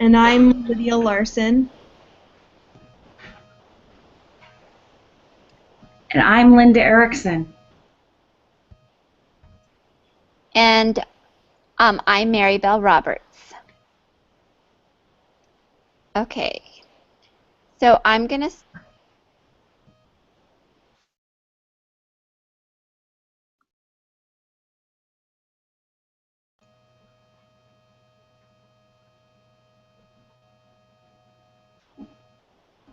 And I'm Lydia Larson. And I'm Linda Erickson. And I'm Mary Bell Roberts. Okay, so I'm going to...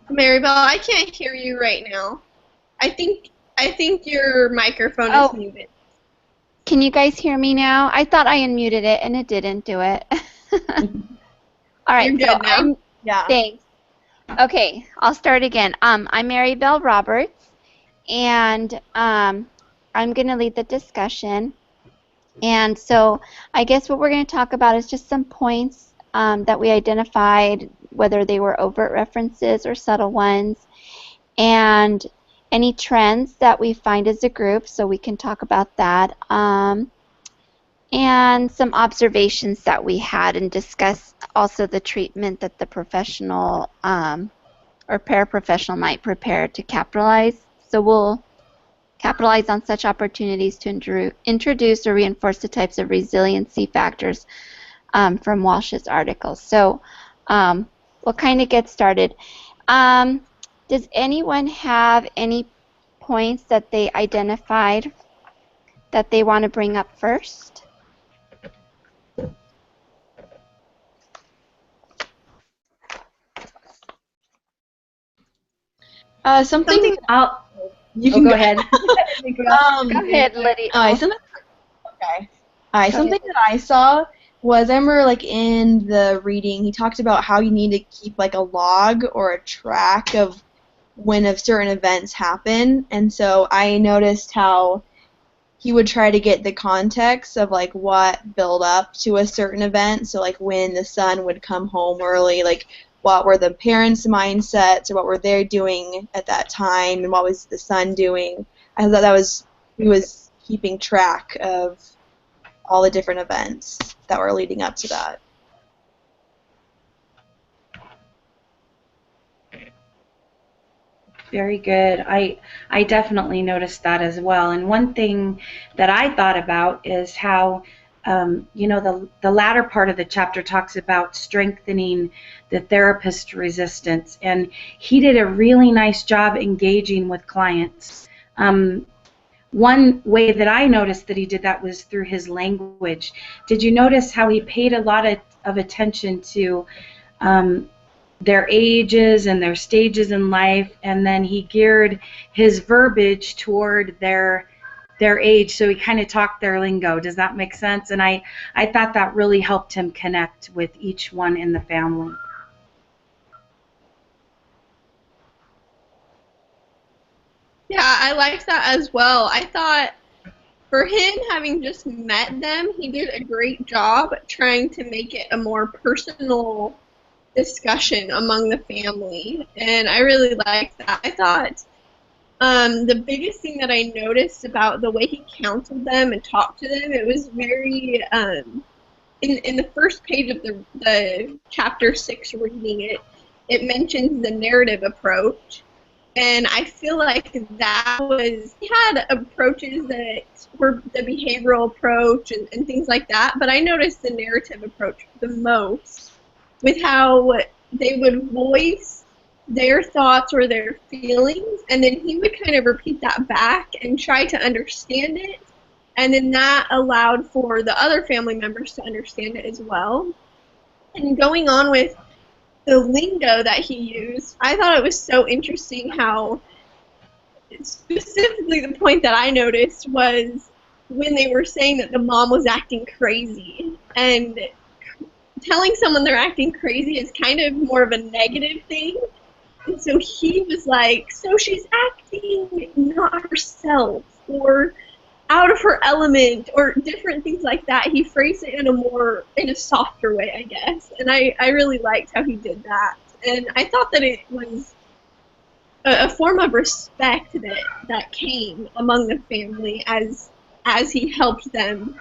Maribel, I can't hear you right now. I think your microphone is muted. Can you guys hear me now? I thought I unmuted it and it didn't do it. All right, you're good now. Yeah. Thanks. Okay, I'll start again. I'm Mary Bell Roberts, and I'm going to lead the discussion. And so I guess what we're going to talk about is just some points that we identified, whether they were overt references or subtle ones, and any trends that we find as a group, so we can talk about that, and some observations that we had, and discuss also the treatment that the professional or paraprofessional might prepare to capitalize. So we'll capitalize on such opportunities to introduce or reinforce the types of resiliency factors from Walsh's article. So we'll kind of get started. Does anyone have any points that they identified that they want to bring up first? Something. You can go ahead. Go ahead, Lydia. Something that I saw was, I remember, like, in the reading, he talked about how you need to keep, like, a log or a track of when certain events happen. And so I noticed how he would try to get the context of, like, what built up to a certain event. So, like, when the son would come home early, like, what were the parents' mindsets, or what were they doing at that time, and what was the son doing. I thought he was keeping track of all the different events that were leading up to that. Very good. I definitely noticed that as well. And one thing that I thought about is how, the latter part of the chapter talks about strengthening the therapist resistance. And he did a really nice job engaging with clients. One way that I noticed that he did that was through his language. Did you notice how he paid a lot of attention to their ages and their stages in life, and then he geared his verbiage toward their age, so he kind of talked their lingo. Does that make sense? And I thought that really helped him connect with each one in the family. Yeah, I liked that as well. I thought for him, having just met them, he did a great job trying to make it a more personal discussion among the family, and I really liked that. I thought the biggest thing that I noticed about the way he counseled them and talked to them, it was very, in the first page of the chapter 6 reading, it mentions the narrative approach, and I feel like that was, he had approaches that were the behavioral approach and things like that, but I noticed the narrative approach the most, with how they would voice their thoughts or their feelings, and then he would kind of repeat that back and try to understand it, and then that allowed for the other family members to understand it as well. And going on with the lingo that he used, I thought it was so interesting how, specifically the point that I noticed was when they were saying that the mom was acting crazy, and telling someone they're acting crazy is kind of more of a negative thing. And so he was like, so she's acting not herself, or out of her element, or different things like that. He phrased it in a softer way, I guess. And I really liked how he did that. And I thought that it was a form of respect that came among the family as he helped them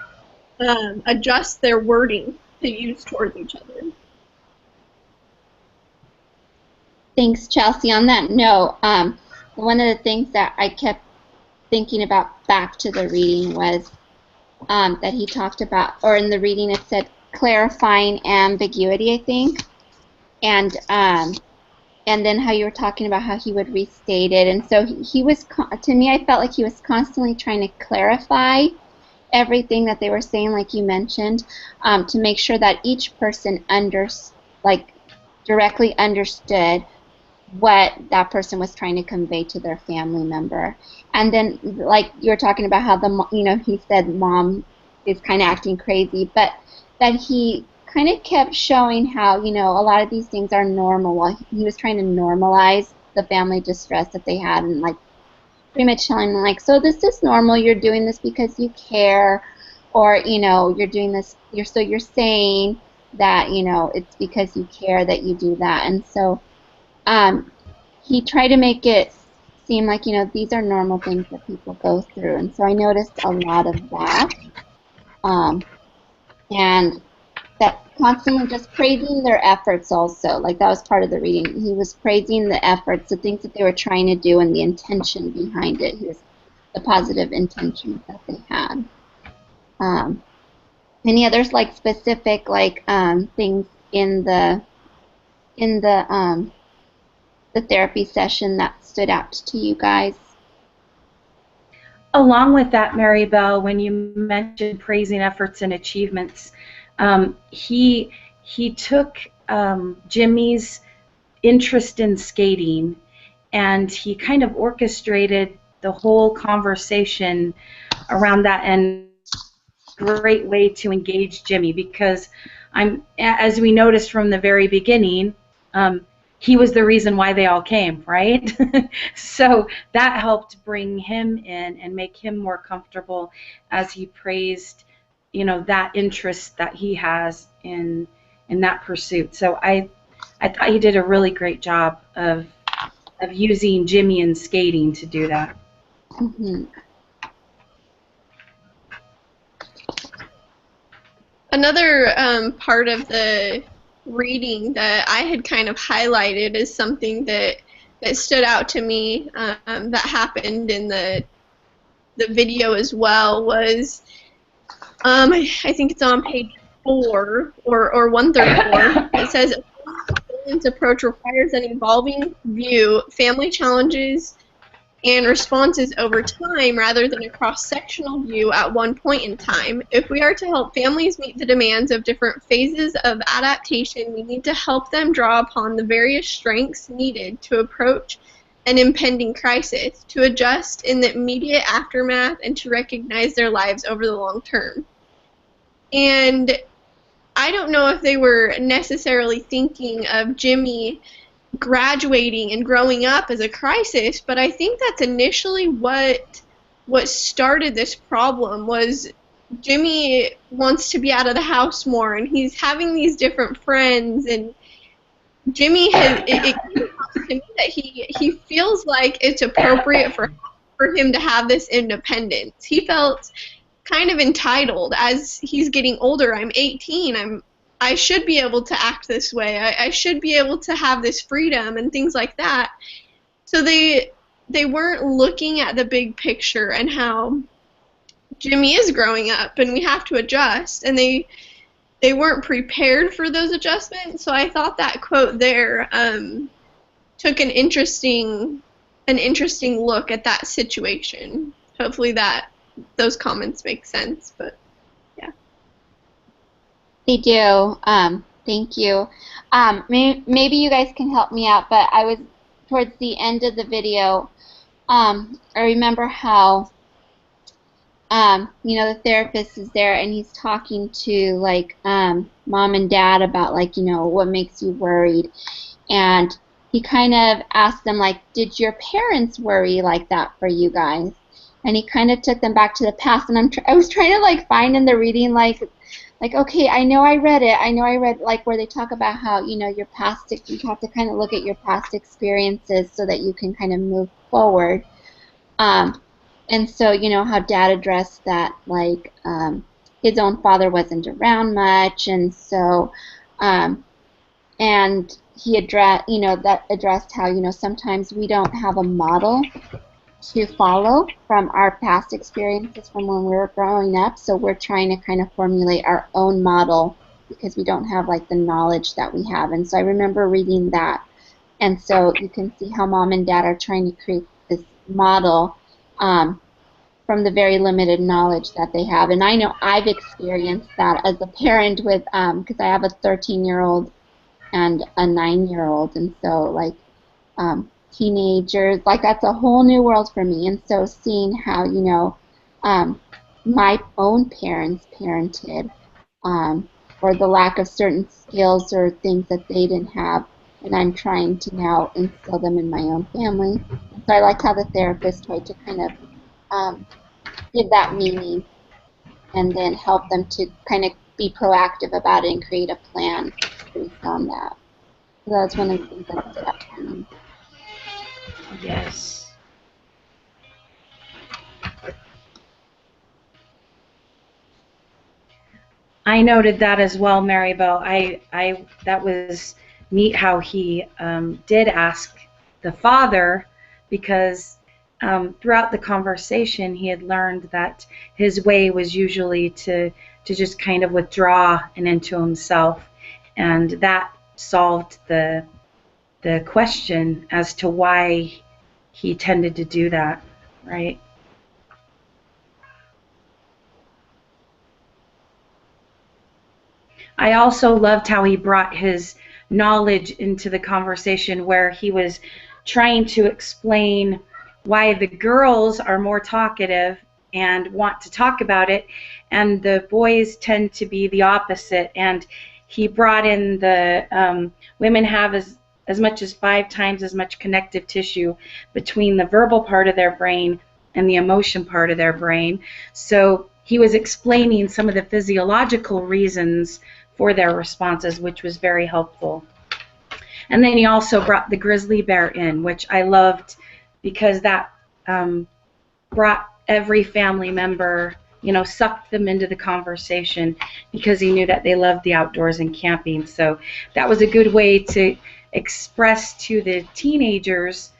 adjust their wording to use towards each other. Thanks, Chelsea. On that note, one of the things that I kept thinking about back to the reading was that he talked about, or in the reading it said clarifying ambiguity, I think, and then how you were talking about how he would restate it, and so he was, to me, I felt like he was constantly trying to clarify everything that they were saying, like you mentioned, to make sure that each person directly understood what that person was trying to convey to their family member. And then, like you were talking about how he said mom is kind of acting crazy, but that he kind of kept showing how, a lot of these things are normal. Well, he was trying to normalize the family distress that they had, and like pretty much telling them, like, so this is normal, you're doing this because you care, or you're doing this, you're saying that it's because you care that you do that. And so he tried to make it seem like these are normal things that people go through. And so I noticed a lot of that, and that constantly just praising their efforts also. Like, that was part of the reading. He was praising the efforts, the things that they were trying to do, and the intention behind it. The positive intentions that they had. Any others, like specific things in the therapy session that stood out to you guys? Along with that, Mary Bell, when you mentioned praising efforts and achievements, he took Jimmy's interest in skating, and he kind of orchestrated the whole conversation around that, and great way to engage Jimmy, because as we noticed from the very beginning, he was the reason why they all came, right? So that helped bring him in and make him more comfortable as he praised, that interest that he has in that pursuit. So I thought he did a really great job of using Jimmy and skating to do that. Mm-hmm. Another part of the reading that I had kind of highlighted is something that stood out to me, that happened in the video as well, was I think it's on page 4 or 134. It says a resilience approach requires an evolving view, family challenges and responses over time rather than a cross-sectional view at one point in time. If we are to help families meet the demands of different phases of adaptation, we need to help them draw upon the various strengths needed to approach an impending crisis, to adjust in the immediate aftermath, and to recognize their lives over the long term. And I don't know if they were necessarily thinking of Jimmy graduating and growing up as a crisis, but I think that's initially what started this problem. Was Jimmy wants to be out of the house more, and he's having these different friends, and Jimmy has it came across to me that he feels like it's appropriate for him to have this independence. He felt kind of entitled as he's getting older. I'm 18. I should be able to act this way. I should be able to have this freedom and things like that. So they weren't looking at the big picture and how Jimmy is growing up and we have to adjust, and they weren't prepared for those adjustments. So I thought that quote there took an interesting look at that situation. Hopefully those comments make sense, but yeah. They do. Thank you. Maybe you guys can help me out, but I was towards the end of the video. I remember how, the therapist is there and he's talking to mom and dad about what makes you worried, and he kind of asked them did your parents worry like that for you guys? And he kind of took them back to the past, and I was trying to find in the reading okay, I know I read where they talk about how your past, you have to kind of look at your past experiences so that you can kind of move forward. And so how Dad addressed that his own father wasn't around much, and so and he addressed how, sometimes we don't have a model to follow from our past experiences from when we were growing up, so we're trying to kind of formulate our own model because we don't have like the knowledge that we have. And so I remember reading that, and so you can see how mom and dad are trying to create this model from the very limited knowledge that they have. And I know I've experienced that as a parent with, because I have a 13-year-old and a 9-year-old, and so like teenagers, like that's a whole new world for me. And so seeing how, my own parents parented, or the lack of certain skills or things that they didn't have, and I'm trying to now instill them in my own family. And so I like how the therapist tried to kind of give that meaning and then help them to kind of be proactive about it and create a plan based on that. So that's one of the things that stood out to me. Yes. I noted that as well, Maribel. That was neat how he did ask the father, because throughout the conversation he had learned that his way was usually to just kind of withdraw and into himself, and that solved the question as to why he tended to do that, right? I also loved how he brought his knowledge into the conversation, where he was trying to explain why the girls are more talkative and want to talk about it, and the boys tend to be the opposite. And he brought in the women have as much as 5 times as much connective tissue between the verbal part of their brain and the emotion part of their brain. So he was explaining some of the physiological reasons for their responses, which was very helpful. And then he also brought the grizzly bear in, which I loved, because that brought every family member, sucked them into the conversation, because he knew that they loved the outdoors and camping. So that was a good way to express to the teenagers,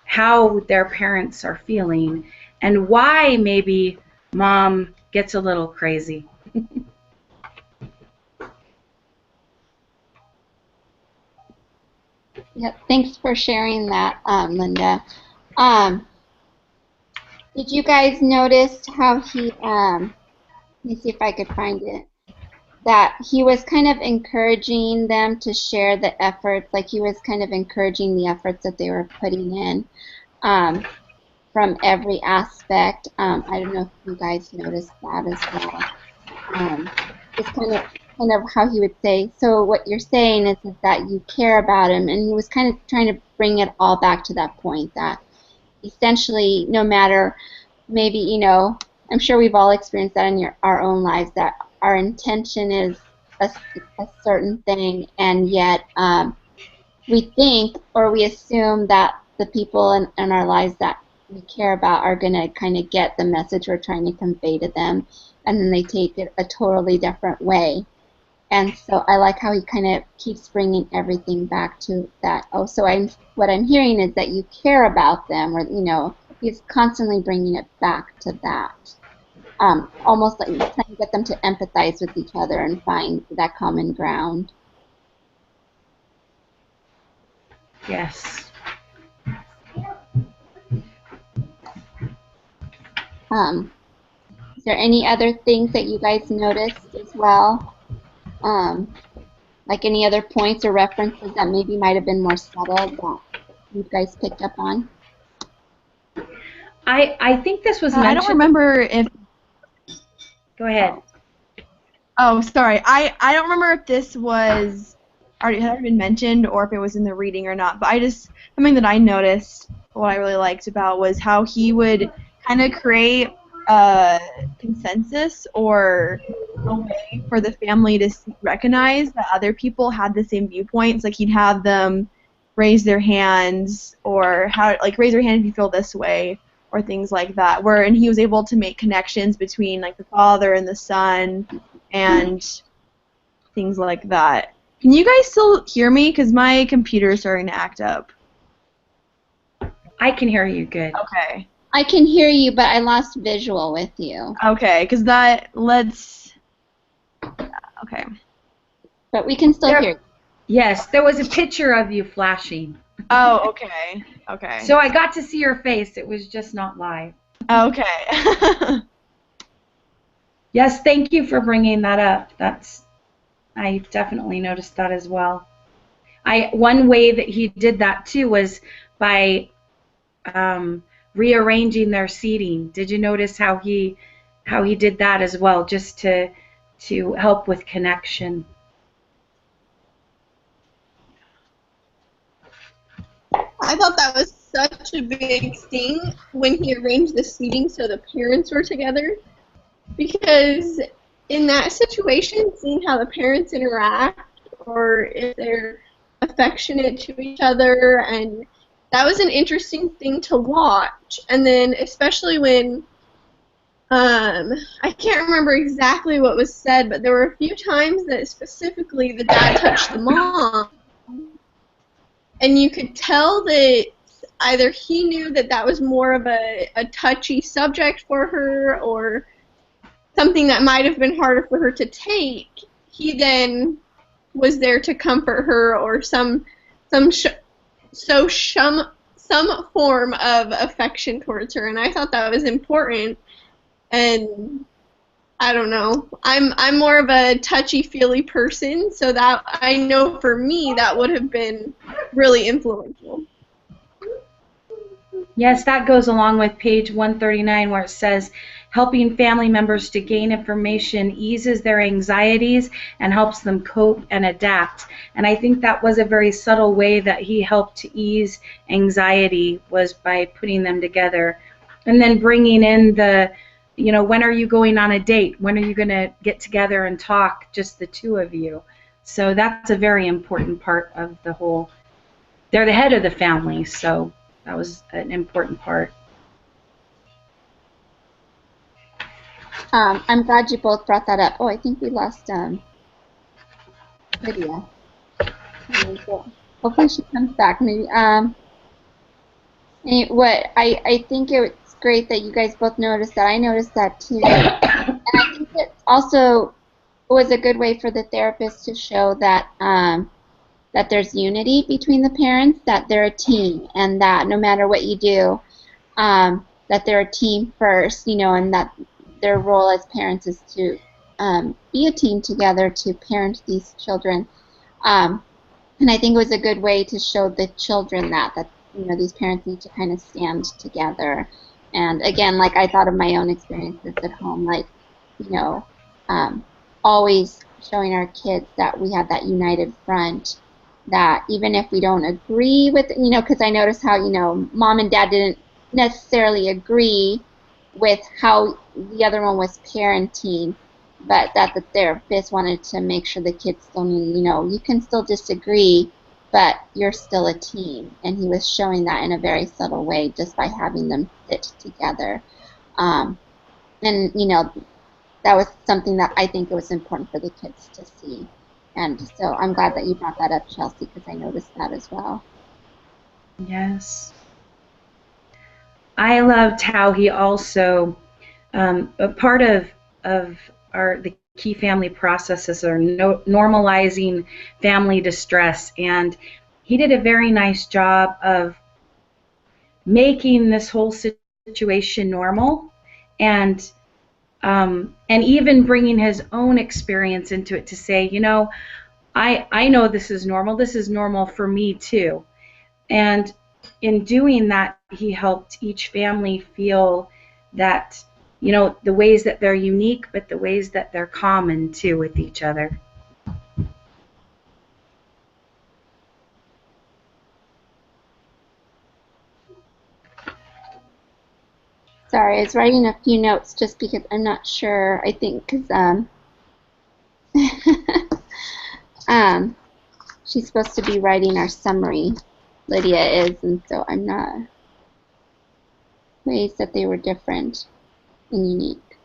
how their parents are feeling and why maybe mom gets a little crazy. Yep, thanks for sharing that, Linda. Did you guys notice how he, let me see if I could find it, that he was kind of encouraging them to share the efforts, like he was kind of encouraging the efforts that they were putting in from every aspect. I don't know if you guys noticed that as well. Just kind of how he would say, so what you're saying is that you care about him, and he was kind of trying to bring it all back to that point, that essentially no matter, maybe, I'm sure we've all experienced that in our own lives, that our intention is a certain thing, and yet we think or we assume that the people in our lives that we care about are going to kind of get the message we're trying to convey to them, and then they take it a totally different way. And so I like how he kind of keeps bringing everything back to that. Oh, so what I'm hearing is that you care about them, or he's constantly bringing it back to that. Almost like trying to get them to empathize with each other and find that common ground. Yes. Is there any other things that you guys noticed as well? Like any other points or references that maybe might have been more subtle that you guys picked up on? I think this was mentioned. I don't remember if. Go ahead. Oh, sorry. I don't remember if this was had already been mentioned or if it was in the reading or not. But something that I noticed, what I really liked about, was how he would kind of create a consensus or a way for the family to recognize that other people had the same viewpoints. Like he'd have them raise their hands, or raise your hand if you feel this way, or things like that. And he was able to make connections between like the father and the son and things like that. Can you guys still hear me? Because my computer is starting to act up. I can hear you good. Okay. I can hear you, but I lost visual with you. Okay, because okay. But we can still hear you. Yes, there was a picture of you flashing. Oh, okay. Okay. So I got to see your face. It was just not live. Okay. Yes, thank you for bringing that up. I definitely noticed that as well. One way that he did that too was by rearranging their seating. Did you notice how he did that as well, just to help with connection? I thought that was such a big thing when he arranged the seating so the parents were together, because in that situation, seeing how the parents interact or if they're affectionate to each other, and that was an interesting thing to watch. And then especially when I can't remember exactly what was said, but there were a few times that specifically the dad touched the mom, and you could tell that either he knew that that was more of a touchy subject for her, or something that might have been harder for her to take. He then was there to comfort her, or some form of affection towards her, and I thought that was important. And I don't know. I'm more of a touchy-feely person, so that I know for me that would have been really influential. Yes, that goes along with page 139 where it says, helping family members to gain information eases their anxieties and helps them cope and adapt. And I think that was a very subtle way that he helped to ease anxiety, was by putting them together. And then bringing in when are you going on a date? When are you going to get together and talk, just the two of you? So that's a very important part of the whole. They're the head of the family, so that was an important part. I'm glad you both brought that up. Oh, I think we lost Lydia. Hopefully she comes back. Maybe. I think it's great that you guys both noticed that. I noticed that too, and I think it also was a good way for the therapist to show that that there's unity between the parents, that they're a team, and that no matter what you do, that they're a team first, and that their role as parents is to be a team together to parent these children. And I think it was a good way to show the children that these parents need to kind of stand together. And again, like I thought of my own experiences at home, like always showing our kids that we have that united front, that even if we don't agree with, because I noticed how, mom and dad didn't necessarily agree with how the other one was parenting, but that the therapist wanted to make sure the kids still knew, you can still disagree, but you're still a team. And he was showing that in a very subtle way just by having them sit together. And, that was something that I think it was important for the kids to see. And so I'm glad that you brought that up, Chelsea, because I noticed that as well. Yes. I loved how he also, a part of the key family processes are normalizing family distress, and he did a very nice job of making this whole situation normal, and even bringing his own experience into it to say, I know this is normal. This is normal for me too. And in doing that, he helped each family feel that, the ways that they're unique, but the ways that they're common too with each other. Sorry, I was writing a few notes just because I'm not sure. I think because she's supposed to be writing our summary. Lydia is, and so I'm not. Ways that they were different and unique.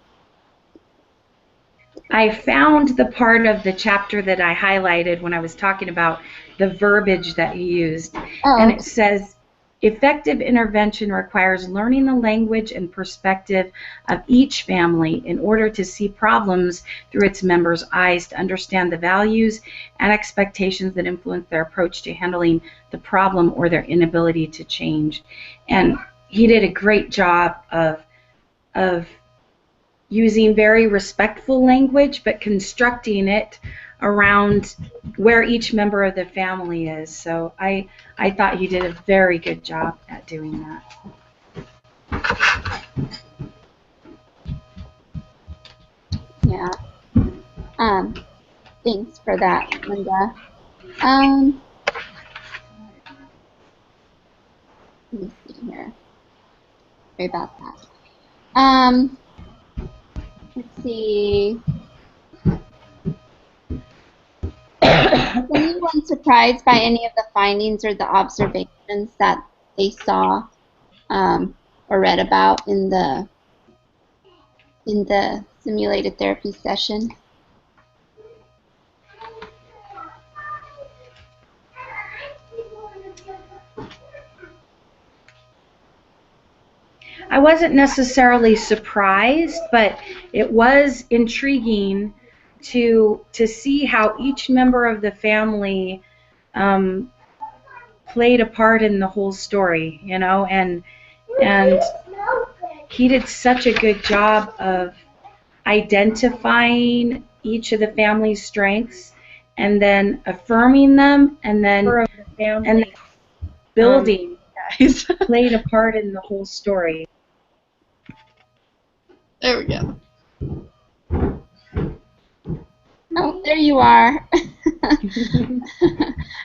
I found the part of the chapter that I highlighted when I was talking about the verbiage that you used. Oh, And okay. it says, effective intervention requires learning the language and perspective of each family in order to see problems through its members' eyes, to understand the values and expectations that influence their approach to handling the problem or their inability to change. And he did a great job of using very respectful language, but constructing it around where each member of the family is. So I thought he did a very good job at doing that. Yeah. Thanks for that, Linda. Let me see here. Sorry about that. Let's see. Was anyone surprised by any of the findings or the observations that they saw or read about in the simulated therapy session? I wasn't necessarily surprised, but it was intriguing to see how each member of the family played a part in the whole story, you know, and he did such a good job of identifying each of the family's strengths and then affirming them and then building played a part in the whole story. There we go. Oh, there you are.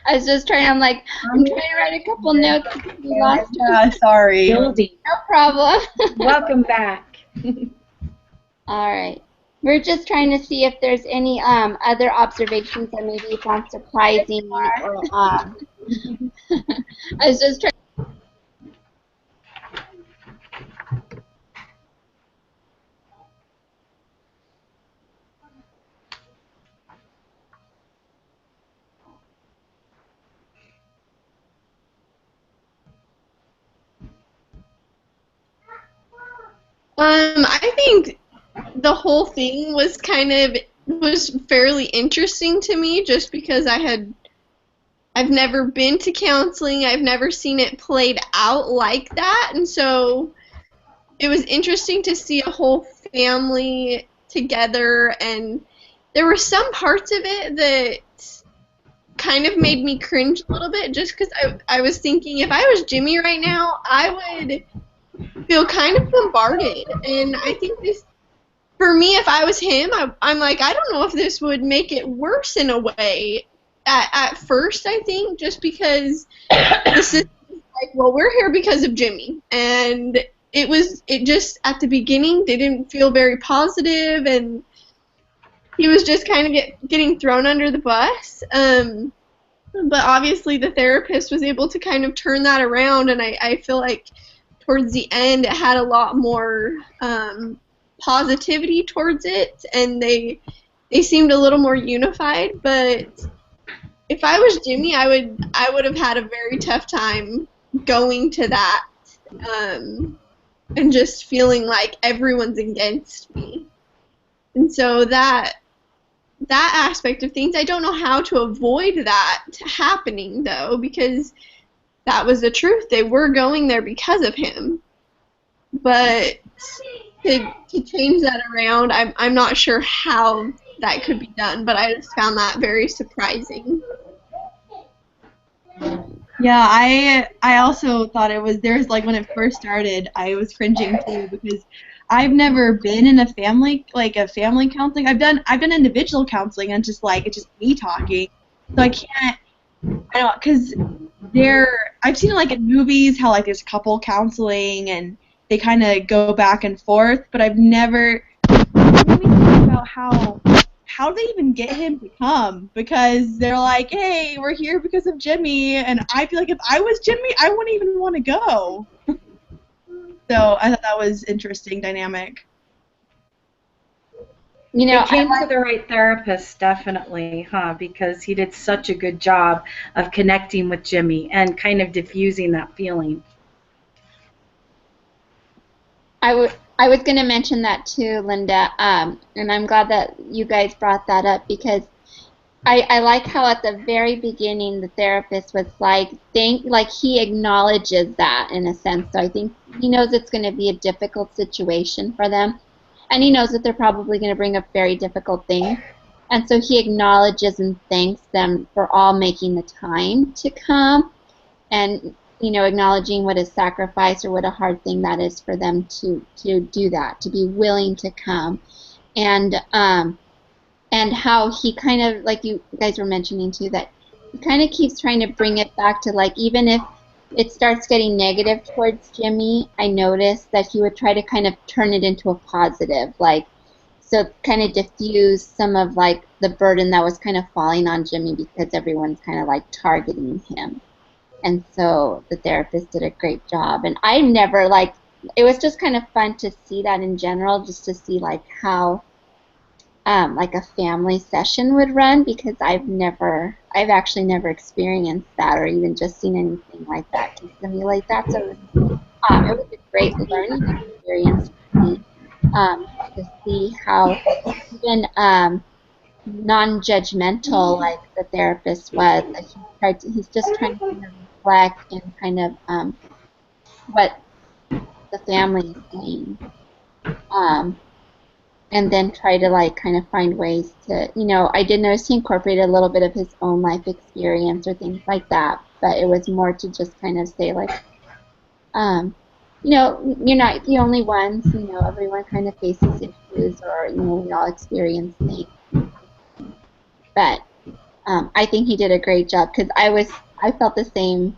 I was just trying, I'm trying to write a couple notes. We lost you. Sorry. Building. No problem. Welcome back. All right. We're just trying to see if there's any other observations that maybe you found surprising or I was just trying. I think the whole thing was fairly interesting to me just because I've never been to counseling. I've never seen it played out like that. And so it was interesting to see a whole family together, and there were some parts of it that kind of made me cringe a little bit just because I was thinking if I was Jimmy right now, I would feel kind of bombarded. And I think this, for me, if I was him, I'm like, I don't know if this would make it worse in a way at first, I think, just because the system is like, well, we're here because of Jimmy. And it just, at the beginning, didn't feel very positive, and he was just kind of getting thrown under the bus. But obviously the therapist was able to kind of turn that around, and I feel like towards the end it had a lot more positivity towards it, and they seemed a little more unified. But if I was Jimmy, I would have had a very tough time going to that and just feeling like everyone's against me. And so that aspect of things, I don't know how to avoid that happening, though, because that was the truth. They were going there because of him. But to change that around, I'm not sure how that could be done, but I just found that very surprising. Yeah, I also thought there's like when it first started, I was cringing too because I've never been in a family counseling. I've done individual counseling and it's just me talking. So I don't, because I've seen it like in movies how like there's couple counseling and they kind of go back and forth, but I've never made me think about how do they even get him to come? Because they're like, hey, we're here because of Jimmy, and I feel like if I was Jimmy, I wouldn't even want to go. So I thought that was interesting dynamic. You They know, came to the right therapist, definitely, huh? Because he did such a good job of connecting with Jimmy and kind of diffusing that feeling. I was going to mention that too, Linda, and I'm glad that you guys brought that up because I like how at the very beginning the therapist was like he acknowledges that in a sense. So I think he knows it's going to be a difficult situation for them, and he knows that they're probably going to bring up very difficult things. And so he acknowledges and thanks them for all making the time to come and acknowledging what a sacrifice or what a hard thing that is for them to do that, to be willing to come. And how he kind of, like you guys were mentioning too, that he kind of keeps trying to bring it back to, like, even if it starts getting negative towards Jimmy, I noticed that he would try to kind of turn it into a positive, like, so kind of diffuse some of like the burden that was kind of falling on Jimmy because everyone's kind of like targeting him. And so the therapist did a great job. And I never like, it was just kind of fun to see that in general, just to see like how like a family session would run, because I've actually never experienced that or even just seen anything like that to simulate that. So it was a great learning experience for me to see how even non-judgmental like the therapist was. Like he's just trying to kind of reflect and kind of what the family is saying. And then try to like kind of find ways to, I did notice he incorporated a little bit of his own life experience or things like that, but it was more to just kind of say like, you're not the only ones, everyone kind of faces issues or, we all experience things. But I think he did a great job because I felt the same.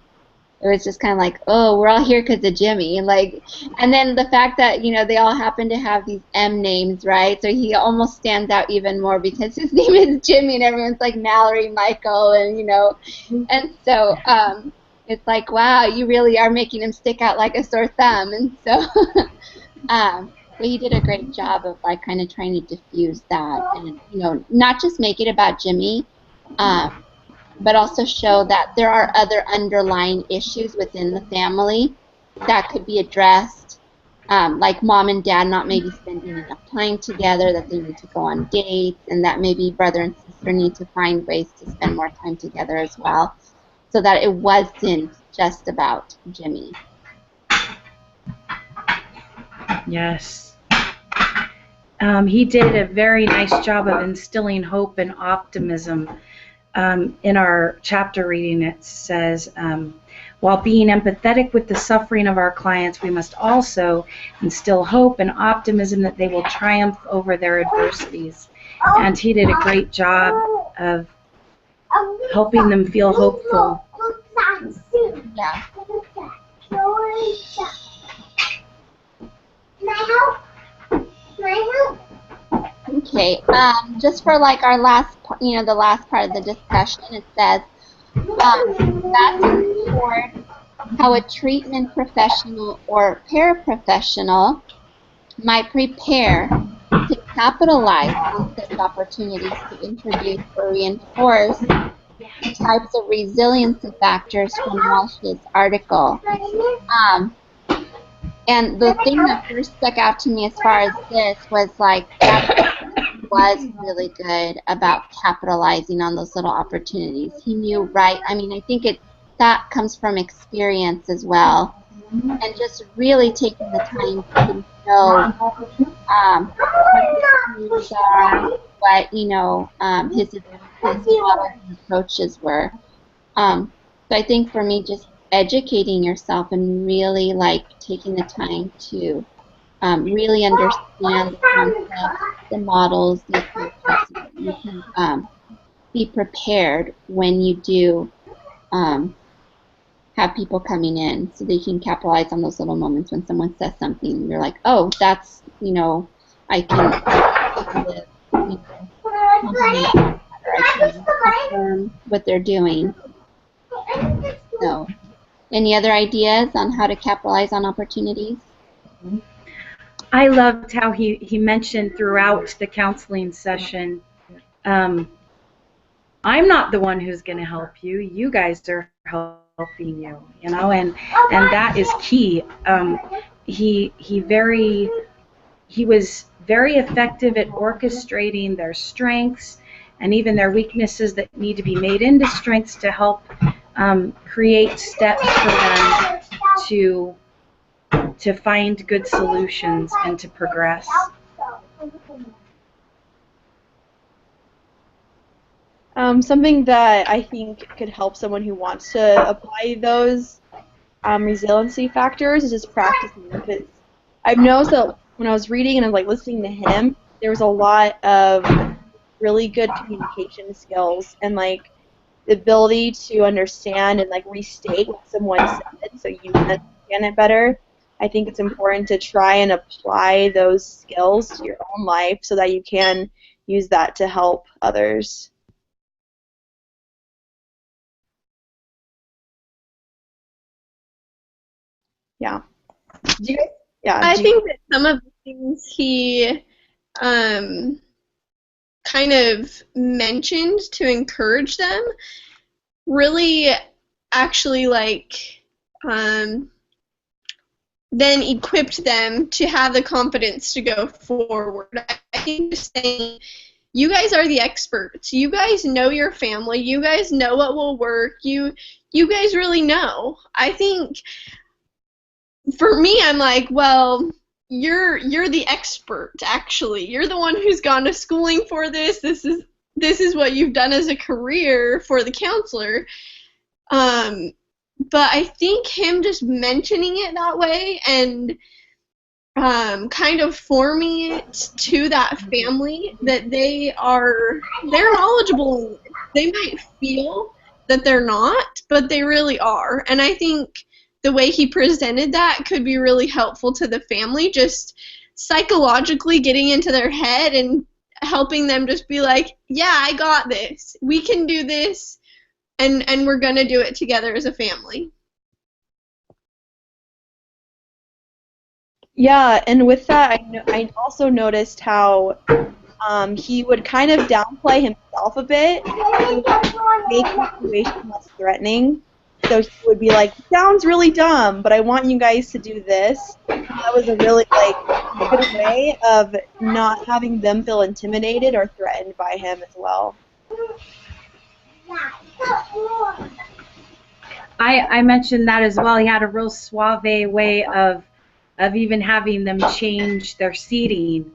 It was just kind of like, oh, we're all here because of Jimmy. Like, and then the fact that, they all happen to have these M names, right? So he almost stands out even more because his name is Jimmy and everyone's like Mallory, Michael, and so it's like, wow, you really are making him stick out like a sore thumb. And so, but he did a great job of like kind of trying to diffuse that and, not just make it about Jimmy, but also show that there are other underlying issues within the family that could be addressed, like mom and dad not maybe spending enough time together, that they need to go on dates, and that maybe brother and sister need to find ways to spend more time together as well, so that it wasn't just about Jimmy. Yes. He did a very nice job of instilling hope and optimism. In our chapter reading, it says, while being empathetic with the suffering of our clients, we must also instill hope and optimism that they will triumph over their adversities. And he did a great job of helping them feel hopeful. Yeah. Okay, just for like our last, the last part of the discussion, it says, that's toward how a treatment professional or paraprofessional might prepare to capitalize on such opportunities to introduce or reinforce the types of resiliency factors from Walsh's article. And the thing that first stuck out to me as far as this was like that was really good about capitalizing on those little opportunities. He knew, right? I mean, I think that comes from experience as well, and just really taking the time to know what his needs are, what his models and approaches were. So I think for me, just educating yourself and really like taking the time to really understand the concepts, the models, the approaches, so that you can be prepared when you do have people coming in, so that you can capitalize on those little moments when someone says something. You're like, oh, that's, I can live, compliment or I can affirm what they're doing. So, any other ideas on how to capitalize on opportunities? I loved how he mentioned throughout the counseling session, um, I'm not the one who's going to help you. You guys are helping you, you know, and that is key. He he very he was very effective at orchestrating their strengths and even their weaknesses that need to be made into strengths to help create steps for them to find good solutions and to progress. Something that I think could help someone who wants to apply those resiliency factors is just practicing them. Because I've noticed that when I was reading and I was like listening to him, there was a lot of really good communication skills and like the ability to understand and like restate what someone said so you can understand it better. I think it's important to try and apply those skills to your own life so that you can use that to help others. Yeah. Do you guys, yeah. I Do you, think that some of the things he kind of mentioned to encourage them really actually then equipped them to have the confidence to go forward. I think just saying, you guys are the experts. You guys know your family. You guys know what will work. You guys really know. I think for me, I'm like, well, you're the expert actually. You're the one who's gone to schooling for this. This is what you've done as a career for the counselor. But I think him just mentioning it that way and kind of forming it to that family that they're knowledgeable. They might feel that they're not, but they really are. And I think the way he presented that could be really helpful to the family, just psychologically getting into their head and helping them just be like, yeah, I got this. We can do this, and we're going to do it together as a family. yeah, and with that, I also noticed how he would kind of downplay himself a bit to make the situation less threatening. So he would be like, "Sounds really dumb, but I want you guys to do this." That was a really like good way of not having them feel intimidated or threatened by him as well. I mentioned that as well. He had a real suave way of even having them change their seating,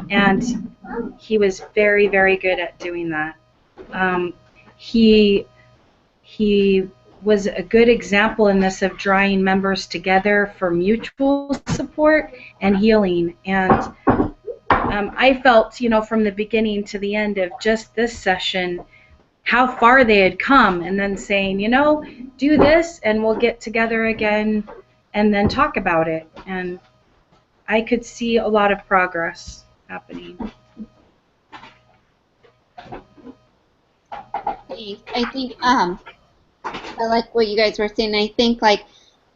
and he was very, very good at doing that. Um, he he was a good example in this of drawing members together for mutual support and healing. And I felt, you know, from the beginning to the end of just this session, how far they had come, and then saying, you know, do this and we'll get together again and then talk about it. And I could see a lot of progress happening. I think I like what you guys were saying. I think like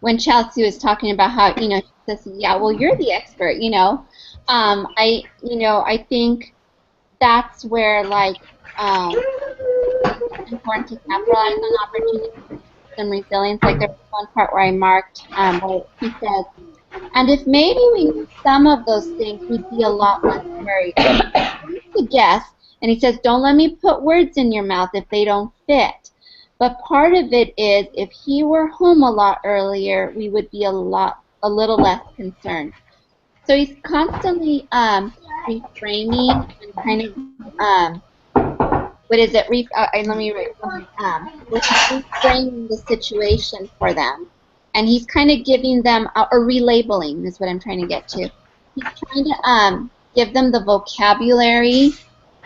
when Chelsea was talking about how, she says, yeah, well, you're the expert, I think that's where like it's important to capitalize on opportunities, some resilience. Like there was one part where I marked where he says, and if maybe we knew some of those things, we'd be a lot less worried. He suggests, and he says, don't let me put words in your mouth if they don't fit. But part of it is if he were home a lot earlier, we would be a little less concerned. So he's constantly reframing and kind of what is it? Let me write something. Reframing the situation for them, and he's kind of giving them or relabeling is what I'm trying to get to. He's trying to give them the vocabulary,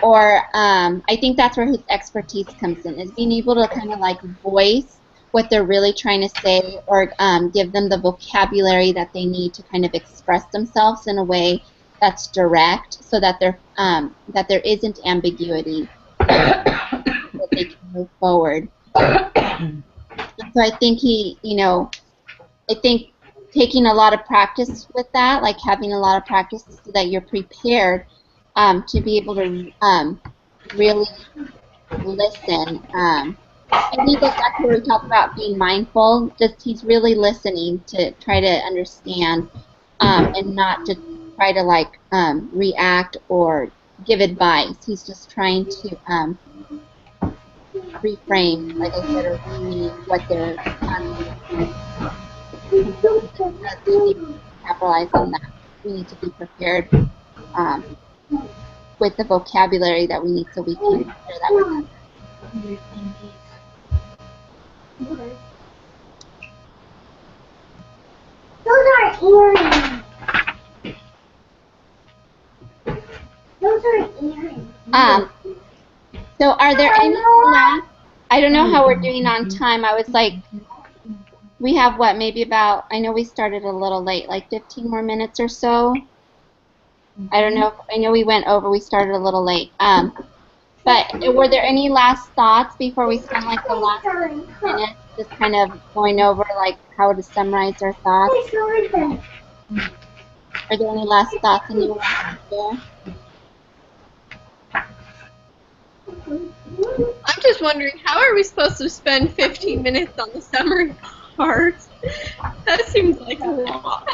or I think that's where his expertise comes in, is being able to kind of like voice what they're really trying to say, or give them the vocabulary that they need to kind of express themselves in a way that's direct, so that there isn't ambiguity, that they can move forward. And so I think I think taking a lot of practice with that, like having a lot of practice so that you're prepared to be able to really listen. I think that's where we talk about being mindful. Just he's really listening to try to understand and not to try to like react or give advice. He's just trying to reframe, like I said, or remean what they're saying. And so we need to capitalize on that. We need to be prepared with the vocabulary that we need so we can share that with them. Those are earrings. Those are earrings. So are there any last, I don't know how we're doing on time. I was like, we have what, maybe about, I know we started a little late, like 15 more minutes or so. I don't know, I know we went over, we started a little late. But were there any last thoughts before we spend like the last 15 minutes just kind of going over like how to summarize our thoughts? Are there any last thoughts anyone wants to share? I'm just wondering, how are we supposed to spend 15 minutes on the summary part? That seems like a lot.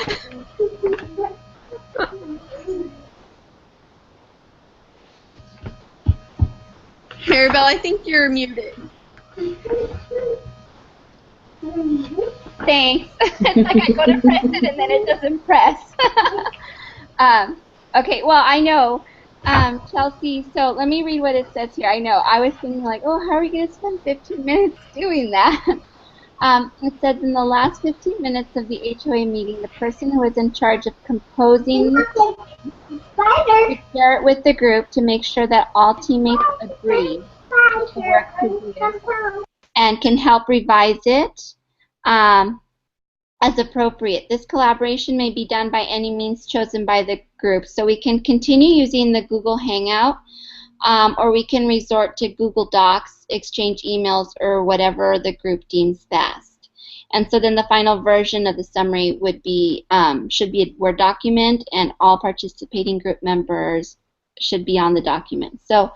Maribel, I think you're muted. Thanks. It's like I go to press it and then it doesn't press. Okay, well, I know, Chelsea, so let me read what it says here. I know, I was thinking like, oh, how are we going to spend 15 minutes doing that? It says, in the last 15 minutes of the HOA meeting, the person who was in charge of composing to share it with the group to make sure that all teammates agree with the work produced and can help revise it as appropriate. This collaboration may be done by any means chosen by the group. So we can continue using the Google Hangout, or we can resort to Google Docs, exchange emails, or whatever the group deems best. And so then the final version of the summary would be, should be a Word document, and all participating group members should be on the document. So,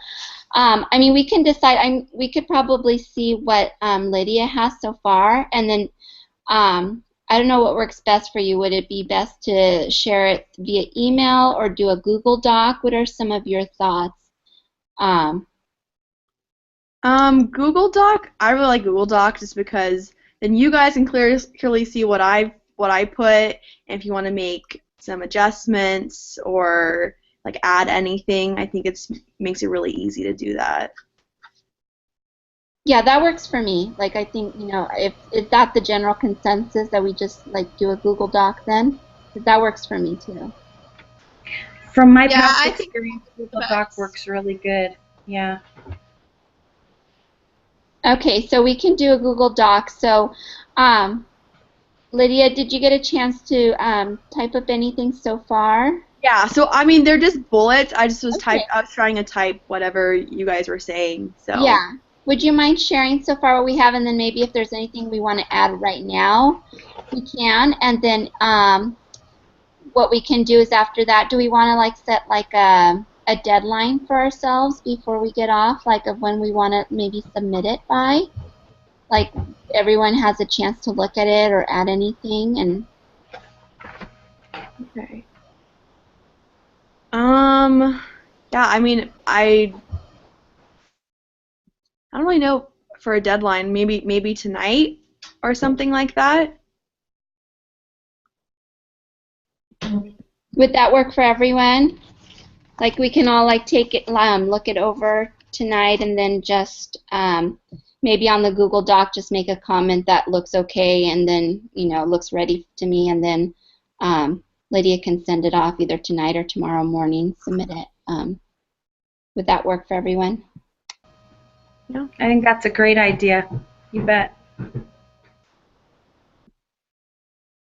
I mean, we can decide, we could probably see what Lydia has so far, and then I don't know what works best for you. Would it be best to share it via email or do a Google Doc? What are some of your thoughts? Google Doc. I really like Google Doc just because then you guys can clearly see what I put, and if you want to make some adjustments or like add anything, I think makes it really easy to do that. Yeah, that works for me. Like, I think, you know, if that's the general consensus that we just like do a Google Doc, then that works for me too. From my past experience, Google Doc works really good. Yeah. Okay, so we can do a Google Doc. So, Lydia, did you get a chance to type up anything so far? Yeah, so I mean they're just bullets. I just was Okay. I was trying to type whatever you guys were saying. So Yeah. Would you mind sharing so far what we have, and then maybe if there's anything we want to add right now, we can. And then what we can do is after that, do we want to like set like a deadline for ourselves before we get off, like of when we want to maybe submit it by? Like everyone has a chance to look at it or add anything, and okay. Yeah, I mean I don't really know for a deadline. Maybe tonight or something like that. would that work for everyone? Like we can all like take it, look it over tonight, and then just maybe on the Google Doc just make a comment that looks okay, and then looks ready to me, and then Lydia can send it off either tonight or tomorrow morning. Submit it. Would that work for everyone? Yeah, I think that's a great idea. You bet.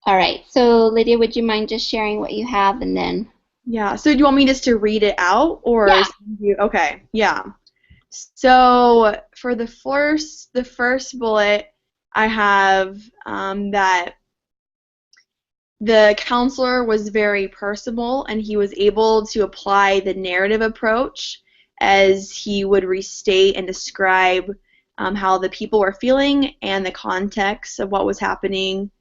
All right. So Lydia, would you mind just sharing what you have, and then? Yeah. So do you want me just to read it out, or Yeah. Okay. Yeah. So for the first bullet, I have that The counselor was very personable, and he was able to apply the narrative approach as he would restate and describe how the people were feeling and the context of what was happening.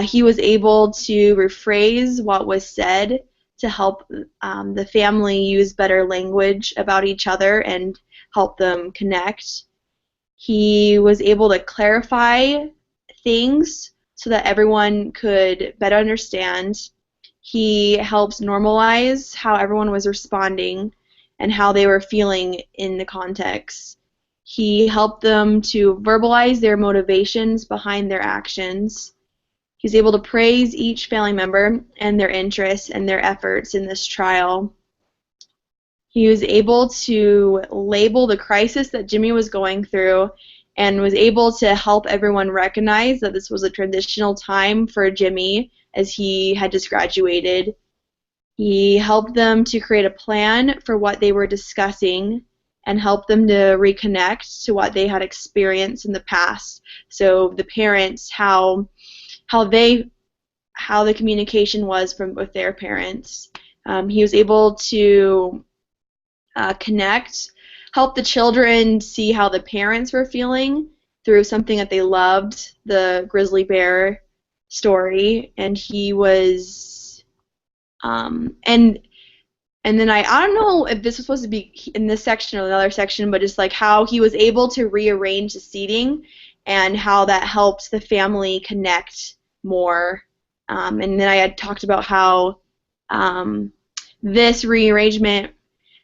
He was able to rephrase what was said to help the family use better language about each other and help them connect. He was able to clarify things so that everyone could better understand. He helps normalize how everyone was responding and how they were feeling in the context. He helped them to verbalize their motivations behind their actions. He was able to praise each family member and their interests and their efforts in this trial. He was able to label the crisis that Jimmy was going through and was able to help everyone recognize that this was a transitional time for Jimmy as he had just graduated. He helped them to create a plan for what they were discussing and helped them to reconnect to what they had experienced in the past. So the parents, how they how the communication was from with their parents. He was able to connect, help the children see how the parents were feeling through something that they loved, the grizzly bear story, and he was and then I don't know if this was supposed to be in this section or another section, but just like how he was able to rearrange the seating and how that helped the family connect more. And then I had talked about how this rearrangement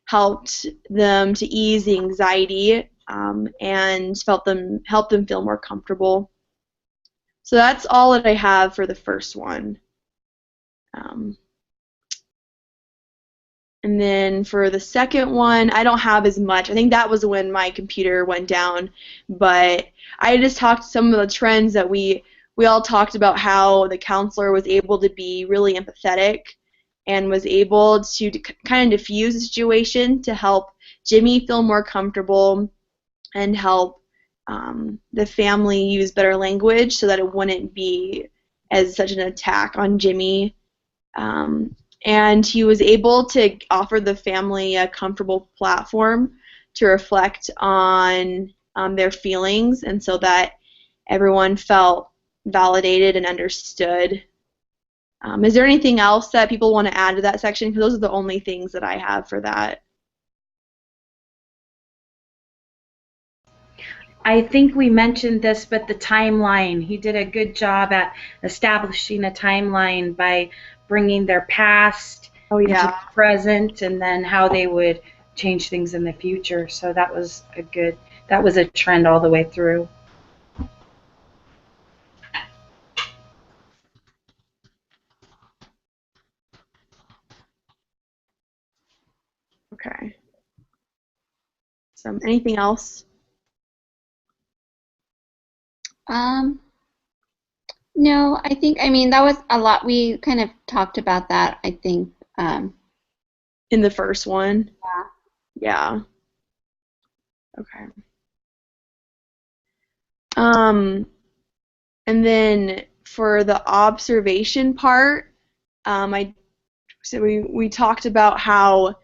helped them to ease the anxiety and helped them feel more comfortable. So that's all that I have for the first one. And then for the second one, I don't have as much. I think that was when my computer went down. But I just talked some of the trends that we all talked about how the counselor was able to be really empathetic and was able to kind of diffuse the situation to help Jimmy feel more comfortable and help the family use better language so that it wouldn't be as such an attack on Jimmy. And he was able to offer the family a comfortable platform to reflect on their feelings, and so that everyone felt validated and understood. Is there anything else that people want to add to that section? Because those are the only things that I have for that. I think we mentioned this, but the timeline. He did a good job at establishing a timeline by bringing their past into the present and then how they would change things in the future. So that was a trend all the way through. Okay. So anything else? No, I mean, that was a lot. We kind of talked about that, I think. In the first one? Yeah. Yeah. Okay. And then for the observation part, we talked about how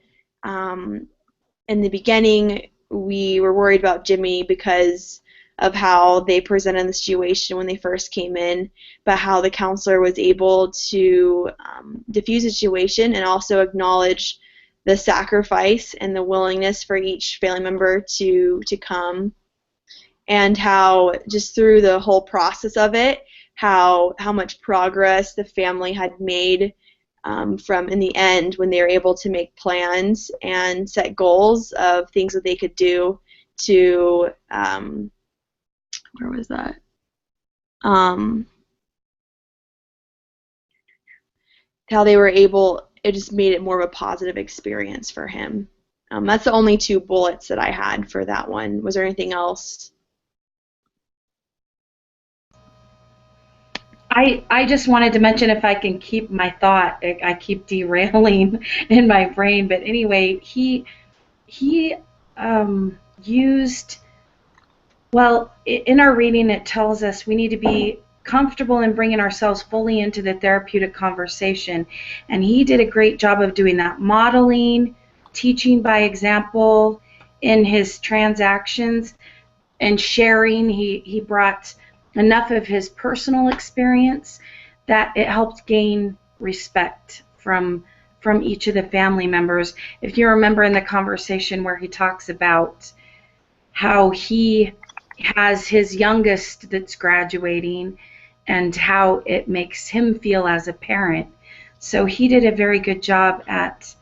in the beginning we were worried about Jimmy because of how they presented the situation when they first came in, but how the counselor was able to diffuse the situation and also acknowledge the sacrifice and the willingness for each family member to come, and how just through the whole process of it, how much progress the family had made from in the end when they were able to make plans and set goals of things that they could do to where was that? How they were able, it just made it more of a positive experience for him. That's the only two bullets that I had for that one. Was there anything else? I just wanted to mention, if I can keep my thought, I keep derailing in my brain, but anyway, he used, well, in our reading it tells us we need to be comfortable in bringing ourselves fully into the therapeutic conversation. And he did a great job of doing that, modeling, teaching by example in his transactions, and sharing. He brought enough of his personal experience that it helped gain respect from each of the family members. If you remember in the conversation where he talks about how he has his youngest that's graduating and how it makes him feel as a parent. So he did a very good job at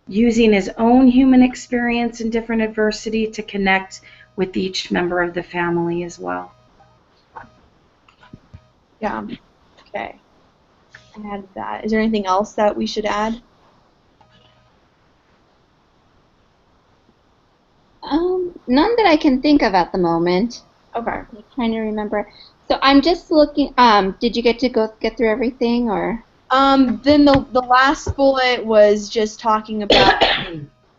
using his own human experience in different adversity to connect with each member of the family as well. Yeah. Okay. I added that. Is there anything else that we should add? None that I can think of at the moment. Okay. I'm trying to remember. So I'm just looking. Did you get to get through everything, or? Then the last bullet was just talking about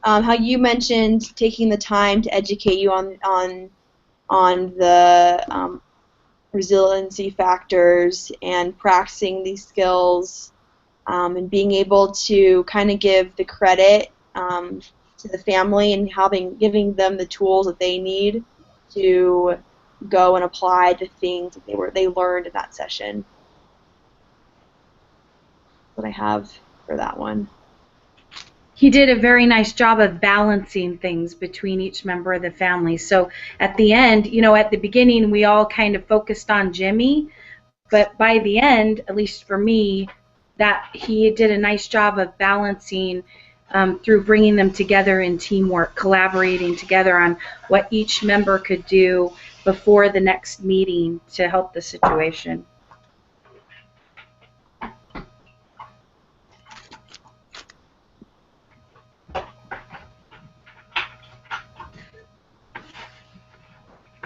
how you mentioned taking the time to educate you on the resiliency factors and practicing these skills, and being able to kind of give the credit to the family and giving them the tools that they need to go and apply the things that they learned in that session. That's what I have for that one. He did a very nice job of balancing things between each member of the family. So at the end, at the beginning, we all kind of focused on Jimmy, but by the end, at least for me, that he did a nice job of balancing through bringing them together in teamwork, collaborating together on what each member could do before the next meeting to help the situation.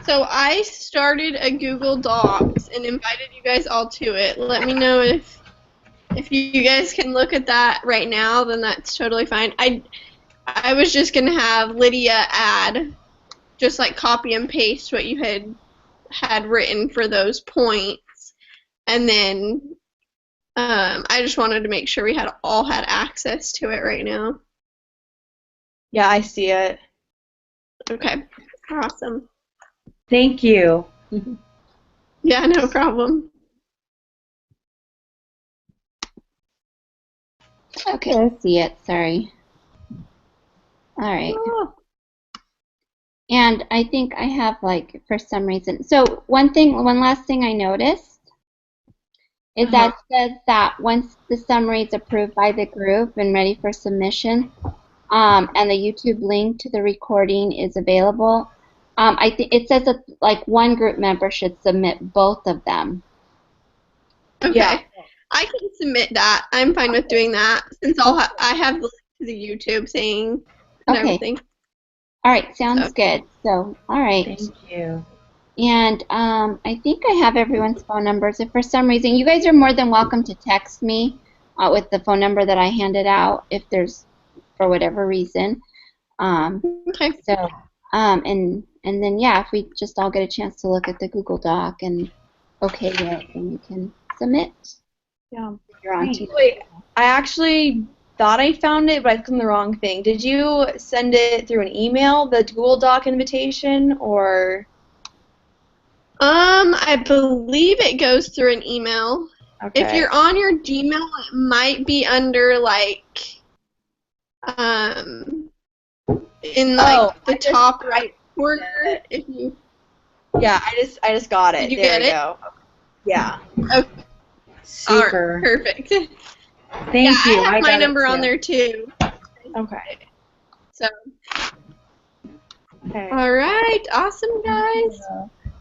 So I started a Google Docs and invited you guys all to it. Let me know if you guys can look at that right now, then that's totally fine. I was just gonna have Lydia add, just like copy and paste what you had written for those points, and then I just wanted to make sure we all had access to it right now. Yeah, I see it. Okay, awesome. Thank you. Yeah, no problem. Okay, I see it. Sorry. All right. Oh. And I think I have, like, for some reason. So one last thing I noticed is that it says that once the summary is approved by the group and ready for submission, and the YouTube link to the recording is available, I think it says that like one group member should submit both of them. Okay. Yeah. I can submit that. I'm fine with doing that since I have the link to the YouTube thing and everything. All right, sounds good. So, all right. Thank you. And I think I have everyone's phone numbers. If for some reason, you guys are more than welcome to text me with the phone number that I handed out if there's, for whatever reason. Okay. So, and then, yeah, if we just all get a chance to look at the Google Doc and okay it, then you can submit. Yeah. You're on to Wait, I actually thought I found it, but I clicked on the wrong thing. Did you send it through an email, the Google Doc invitation, or? I believe it goes through an email. Okay. If you're on your Gmail, it might be under like in like the top right corner. If you. Yeah, I just got it. Did you there get we it? go. Yeah. Okay. Super. Right, perfect. Thank you. I have my got number it on there too. Okay. So. Okay. All right, awesome guys.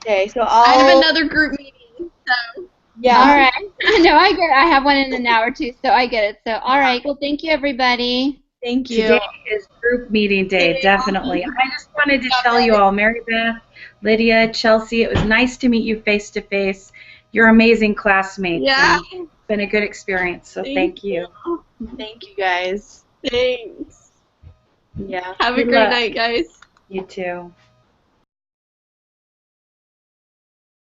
Okay, so I have another group meeting, so. Yeah. All right. No, I get it. I have one in an hour too, so I get it. So, all right. Well, thank you, everybody. Thank you. Today is group meeting day, definitely. I just wanted to tell you all, Mary Beth, Lydia, Chelsea, it was nice to meet you face to face. You're amazing classmates. Yeah. And it's been a good experience, so thank you. Thank you, guys. Thanks. Yeah. Have a Good great luck. night, guys. You too.